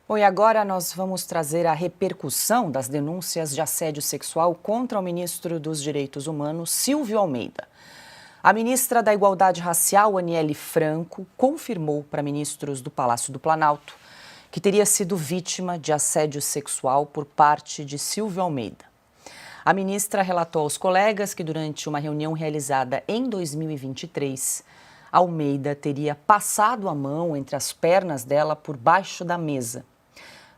Bom, e agora nós vamos trazer a repercussão das denúncias de assédio sexual contra o ministro dos Direitos Humanos, Silvio Almeida. A ministra da Igualdade Racial, Aniele Franco, confirmou para ministros do Palácio do Planalto que teria sido vítima de assédio sexual por parte de Silvio Almeida. A ministra relatou aos colegas que durante uma reunião realizada em 2023, Almeida teria passado a mão entre as pernas dela por baixo da mesa.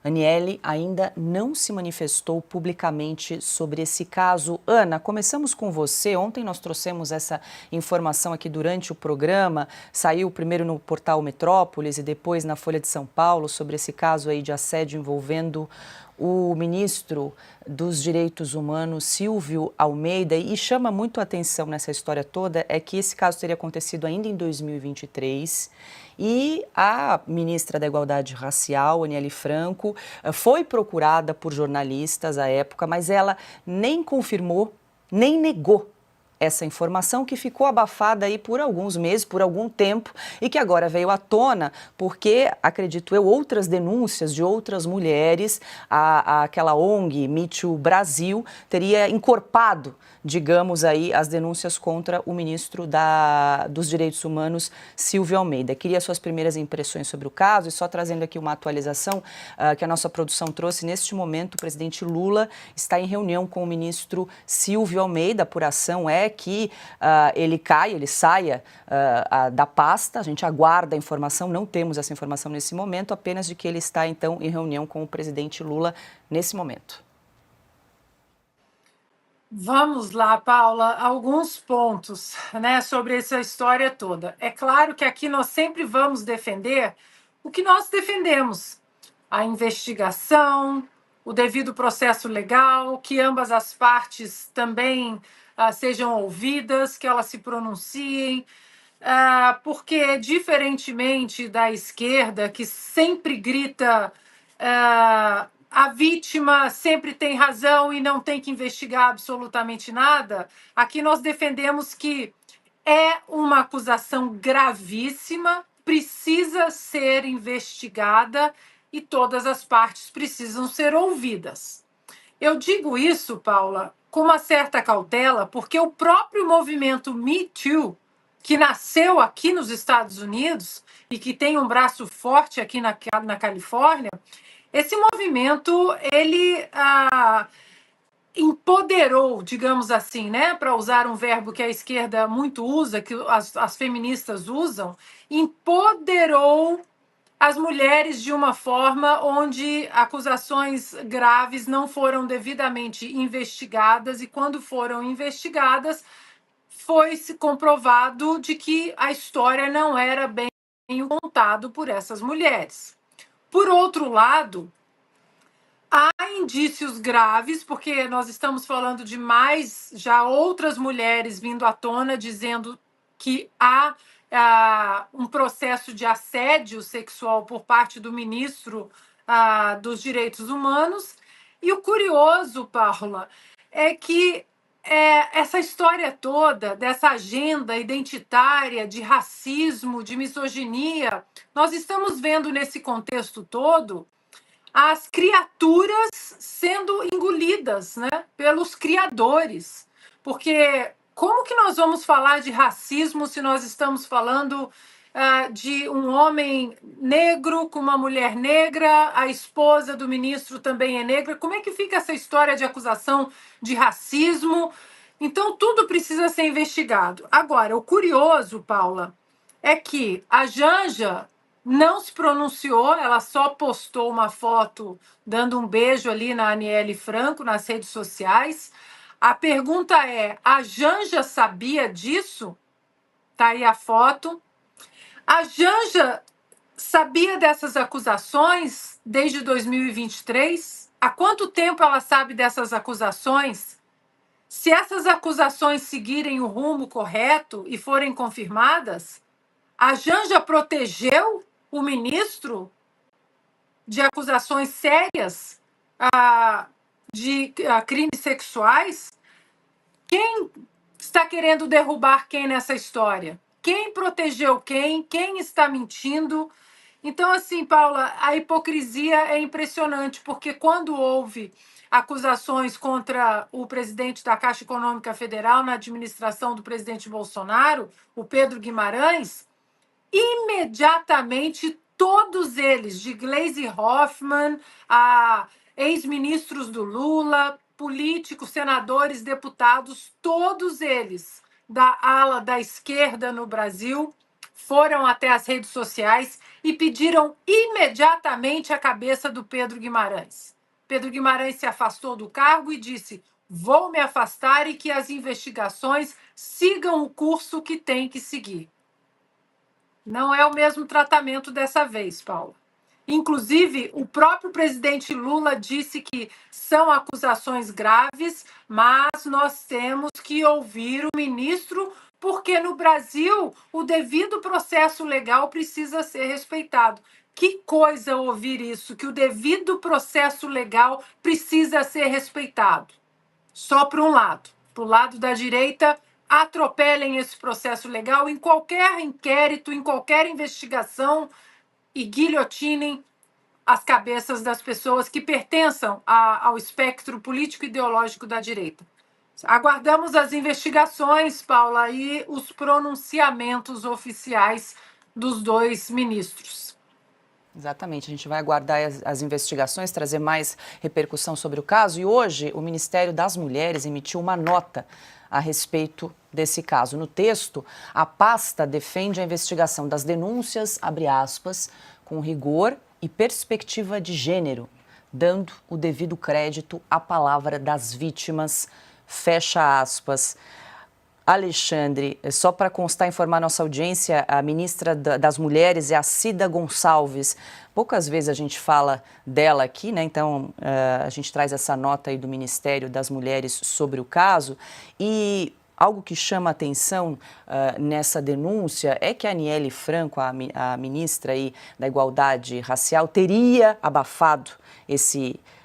Aniele ainda não se manifestou publicamente sobre esse caso. Ana, começamos com você. Ontem nós trouxemos essa informação aqui durante o programa. Saiu primeiro no portal Metrópolis e depois na Folha de São Paulo sobre esse caso aí de assédio envolvendo o ministro dos Direitos Humanos, Silvio Almeida, e chama muito a atenção nessa história toda é que esse caso teria acontecido ainda em 2023 e a ministra da Igualdade Racial, Aniele Franco, foi procurada por jornalistas à época, mas ela nem confirmou, nem negou essa informação que ficou abafada aí por alguns meses, por algum tempo, e que agora veio à tona porque, acredito eu, outras denúncias de outras mulheres, aquela ONG Me Too Brasil teria encorpado, digamos aí, as denúncias contra o ministro dos Direitos Humanos, Silvio Almeida. Queria suas primeiras impressões sobre o caso e só trazendo aqui uma atualização que a nossa produção trouxe. Neste momento, o presidente Lula está em reunião com o ministro Silvio Almeida. A apuração é que ele saia da pasta. A gente aguarda a informação, não temos essa informação nesse momento, apenas de que ele está, então, em reunião com o presidente Lula nesse momento. Vamos lá, Paula, alguns pontos, né, sobre essa história toda. É claro que aqui nós sempre vamos defender o que nós defendemos: a investigação, o devido processo legal, que ambas as partes também sejam ouvidas, que elas se pronunciem, porque, diferentemente da esquerda, que sempre grita a vítima sempre tem razão e não tem que investigar absolutamente nada, aqui nós defendemos que é uma acusação gravíssima, precisa ser investigada e todas as partes precisam ser ouvidas. Eu digo isso, Paula, com uma certa cautela, porque o próprio movimento Me Too, que nasceu aqui nos Estados Unidos e que tem um braço forte aqui na Califórnia, esse movimento, ele empoderou, digamos assim, né, para usar um verbo que a esquerda muito usa, que as feministas usam, empoderou as mulheres de uma forma onde acusações graves não foram devidamente investigadas e quando foram investigadas foi-se comprovado de que a história não era bem contado por essas mulheres. Por outro lado, há indícios graves, porque nós estamos falando de mais já outras mulheres vindo à tona dizendo que há um processo de assédio sexual por parte do ministro dos Direitos Humanos. E o curioso, Paula, é que essa história toda, dessa agenda identitária de racismo, de misoginia, nós estamos vendo nesse contexto todo as criaturas sendo engolidas, né, pelos criadores. Porque como que nós vamos falar de racismo se nós estamos falando de um homem negro com uma mulher negra, a esposa do ministro também é negra? Como é que fica essa história de acusação de racismo? Então, tudo precisa ser investigado. Agora, o curioso, Paula, é que a Janja não se pronunciou, ela só postou uma foto dando um beijo ali na Aniele Franco nas redes sociais. A pergunta é: a Janja sabia disso? Tá aí a foto. A Janja sabia dessas acusações desde 2023? Há quanto tempo ela sabe dessas acusações? Se essas acusações seguirem o rumo correto e forem confirmadas, a Janja protegeu o ministro de acusações sérias de crimes sexuais? Quem está querendo derrubar quem nessa história? Quem protegeu quem? Quem está mentindo? Então, assim, Paula, a hipocrisia é impressionante, porque quando houve acusações contra o presidente da Caixa Econômica Federal na administração do presidente Bolsonaro, o Pedro Guimarães, imediatamente todos eles, de Gleisi Hoffmann a ex-ministros do Lula, políticos, senadores, deputados, todos eles da ala da esquerda no Brasil, foram até as redes sociais e pediram imediatamente a cabeça do Pedro Guimarães. Pedro Guimarães se afastou do cargo e disse: vou me afastar e que as investigações sigam o curso que tem que seguir. Não é o mesmo tratamento dessa vez, Paulo. Inclusive, o próprio presidente Lula disse que são acusações graves, mas nós temos que ouvir o ministro, porque no Brasil o devido processo legal precisa ser respeitado. Que coisa ouvir isso, que o devido processo legal precisa ser respeitado. Só para um lado. Para o lado da direita, atropelem esse processo legal em qualquer inquérito, em qualquer investigação e guilhotinem as cabeças das pessoas que pertençam ao espectro político-ideológico da direita. Aguardamos as investigações, Paula, e os pronunciamentos oficiais dos dois ministros. Exatamente, a gente vai aguardar as investigações, trazer mais repercussão sobre o caso. E hoje, o Ministério das Mulheres emitiu uma nota a respeito desse caso. No texto, a pasta defende a investigação das denúncias, abre aspas, com rigor e perspectiva de gênero, dando o devido crédito à palavra das vítimas, fecha aspas. Alexandre, só para constar e informar nossa audiência, a ministra das Mulheres é a Cida Gonçalves. Poucas vezes a gente fala dela aqui, né? Então a gente traz essa nota aí do Ministério das Mulheres sobre o caso. E algo que chama atenção nessa denúncia é que a Aniele Franco, a ministra aí da Igualdade Racial, teria abafado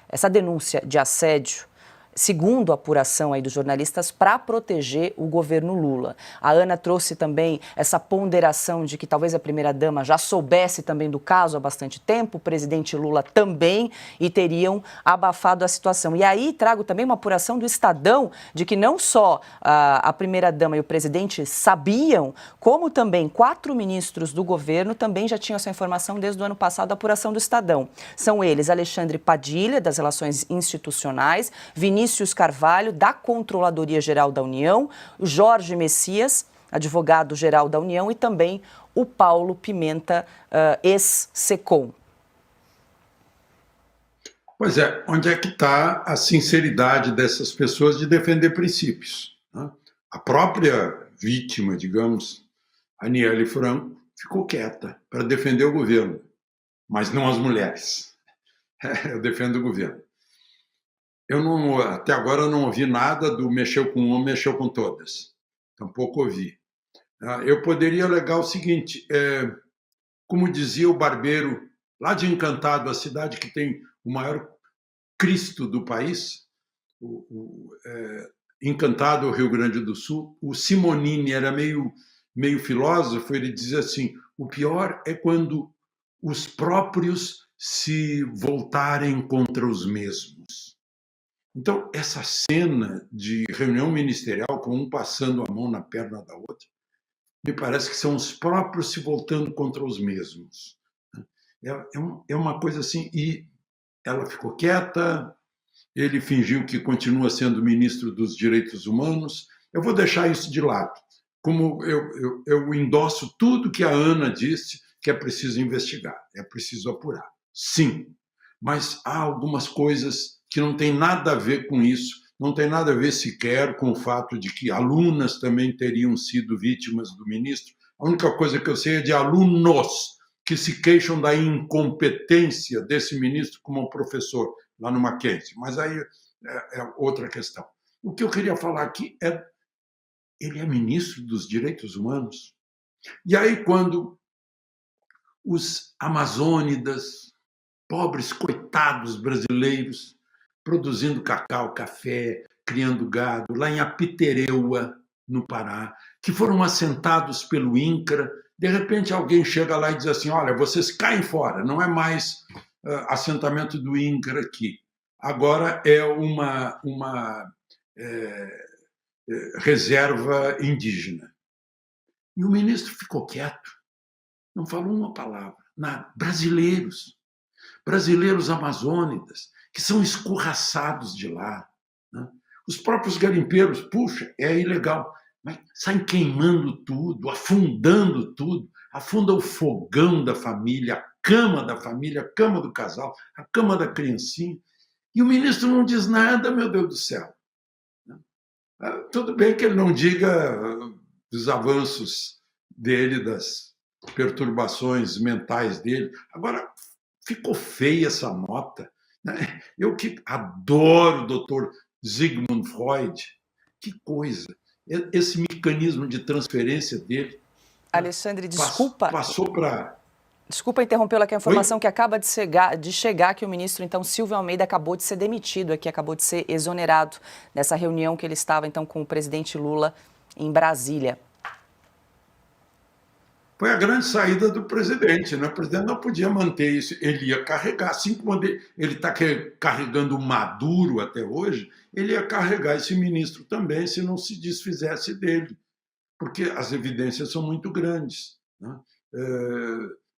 essa denúncia de assédio, segundo a apuração aí dos jornalistas, para proteger o governo Lula. A Ana trouxe também essa ponderação de que talvez a primeira-dama já soubesse também do caso há bastante tempo, o presidente Lula também, e teriam abafado a situação. E aí trago também uma apuração do Estadão de que não só a primeira-dama e o presidente sabiam, como também 4 ministros do governo também já tinham essa informação desde o ano passado, a apuração do Estadão. São eles Alexandre Padilha, das Relações Institucionais, Vinícius Carvalho, da Controladoria Geral da União, o Jorge Messias, advogado-geral da União, e também o Paulo Pimenta, ex-SECOM. Pois é, onde é que está a sinceridade dessas pessoas de defender princípios, né? A própria vítima, digamos, Aniele Franco, ficou quieta para defender o governo, mas não as mulheres. Eu defendo o governo. Até agora eu não ouvi nada do mexeu com uma, mexeu com todas. Tampouco ouvi. Eu poderia alegar o seguinte, como dizia o barbeiro, lá de Encantado, a cidade que tem o maior Cristo do país, Encantado, Rio Grande do Sul, o Simonini era meio filósofo, ele dizia assim, o pior é quando os próprios se voltarem contra os mesmos. Então, essa cena de reunião ministerial, com um passando a mão na perna da outra, me parece que são os próprios se voltando contra os mesmos. É uma coisa assim, e ela ficou quieta, ele fingiu que continua sendo ministro dos Direitos Humanos. Eu vou deixar isso de lado. Como eu endosso tudo que a Ana disse, que é preciso investigar, é preciso apurar. Sim, mas há algumas coisas que não tem nada a ver com isso, não tem nada a ver sequer com o fato de que alunas também teriam sido vítimas do ministro. A única coisa que eu sei é de alunos que se queixam da incompetência desse ministro como professor lá no Mackenzie. Mas aí é outra questão. O que eu queria falar aqui é, ele é ministro dos Direitos Humanos. E aí quando os amazônidas, pobres coitados brasileiros, produzindo cacau, café, criando gado, lá em Apitereua, no Pará, que foram assentados pelo INCRA De repente alguém chega lá e diz assim, olha, vocês caem fora, não é mais assentamento do INCRA aqui. Agora é uma reserva indígena. E o ministro ficou quieto, não falou uma palavra. Nada. Brasileiros amazônidas, que são escorraçados de lá. Né? Os próprios garimpeiros, puxa, é ilegal, mas saem queimando tudo, afundando tudo, afunda o fogão da família, a cama do casal, a cama da criancinha, e o ministro não diz nada, meu Deus do céu. Tudo bem que ele não diga dos avanços dele, das perturbações mentais dele. Agora, ficou feia essa nota. Né? Eu que adoro o doutor Sigmund Freud, que coisa. Esse mecanismo de transferência dele Alexandre, desculpa. Passou para... Desculpa interrompê-lo aqui, a informação Oi? que acaba de chegar que o ministro, então, Silvio Almeida, acabou de ser demitido aqui, acabou de ser exonerado nessa reunião que ele estava, então, com o presidente Lula em Brasília. Foi a grande saída do presidente, né? O presidente não podia manter isso, ele ia carregar, assim como ele está carregando o Maduro até hoje, ele ia carregar esse ministro também, se não se desfizesse dele, porque as evidências são muito grandes. Né?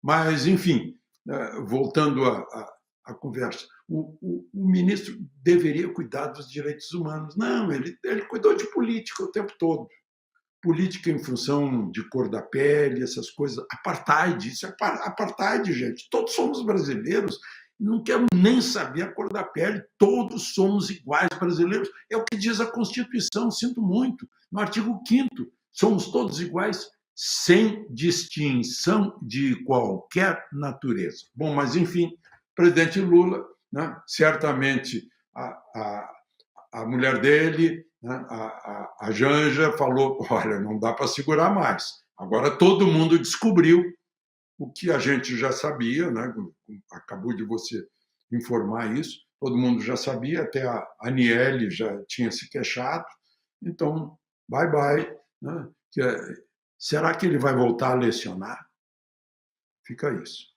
Mas, enfim, voltando à conversa, o ministro deveria cuidar dos direitos humanos. Não, ele cuidou de política o tempo todo. Política em função de cor da pele, essas coisas. Apartheid, isso é apartheid, gente. Todos somos brasileiros. Não quero nem saber a cor da pele. Todos somos iguais brasileiros. É o que diz a Constituição, sinto muito. No artigo 5º, somos todos iguais, sem distinção de qualquer natureza. Bom, mas, enfim, presidente Lula, né, certamente a mulher dele, né, a Janja, falou, olha, não dá para segurar mais. Agora todo mundo descobriu o que a gente já sabia, né, acabou de você informar isso, todo mundo já sabia, até a Aniele já tinha se queixado, então, bye bye. Né? Será que ele vai voltar a lecionar? Fica isso.